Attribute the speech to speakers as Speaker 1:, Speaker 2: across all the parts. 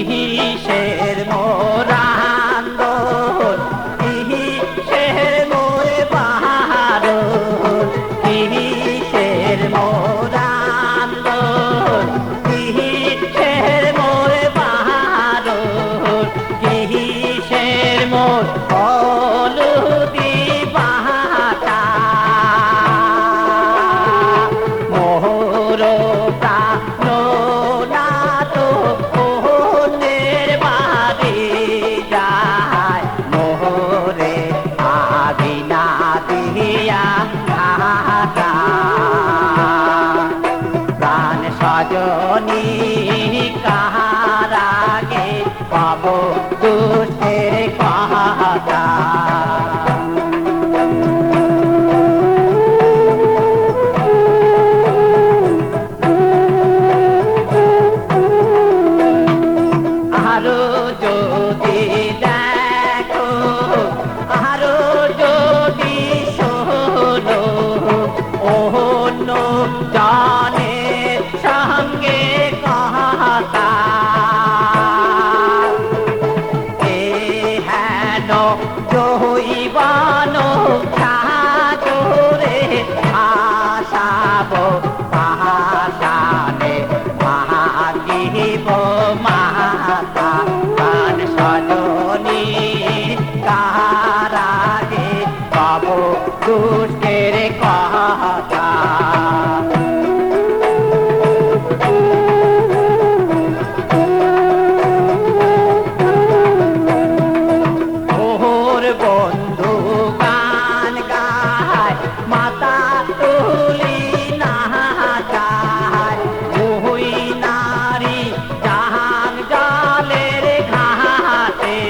Speaker 1: কিসের মোর আন্দোলন, কিসের মোর বাহারুন, কিসের মোর আন্দোলন, কিসের মোর বাহারুন, কিসের মোর হলুদি বাহাটা মোর প্রাণ তো অন্যের বাড়ি যায়, মোরে আদি না দিয়া ঘাটা প্রাণ সজনী কাহার আগে পাব দুঃখের কথা। আরো যদি দেখো, আরো যদি শোনো, অন্য জনের সঙ্গে কথা এ হেন জৈবান সাগরে আশাব পাহাড়ে ভাগিব মাতা প্রাণ সজনী কাহার আগে পাব দুঃখের কথা। ওর বন্ধু গান গায়, মাতা তুলি না যায়, ওই নারী জাহান জলের ঘাটে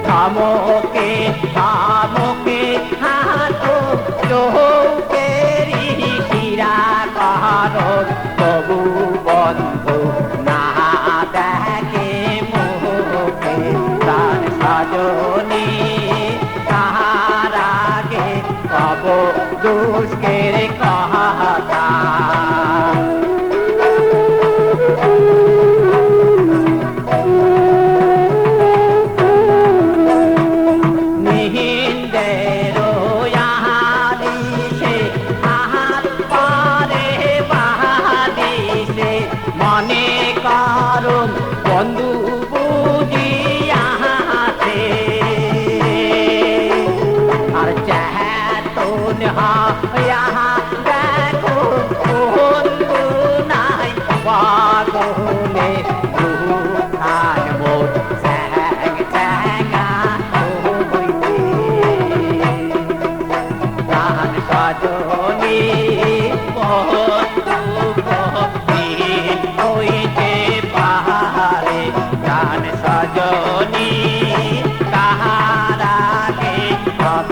Speaker 1: থামকে থামকে হাতো চৌকেরি শিরা কারো তবু বন্ধু না দেখে মুখে প্রাণ সজনী কাহার আগে পাব দুঃখের কথা। নিহিন্দের আহারিসে আহার পারে বাহাদিসে মনে করুন বন্ধু বুঝি আহাতে আর চেতন হা দেখো বন্ধু নাই পাগলে দুখান মোর চ্যাং চ্যাঙা হইতে প্রাণ সজনী বন্ধু দিন হইতে পাহাড়ে প্রাণ সজনী কাহার আগে পাব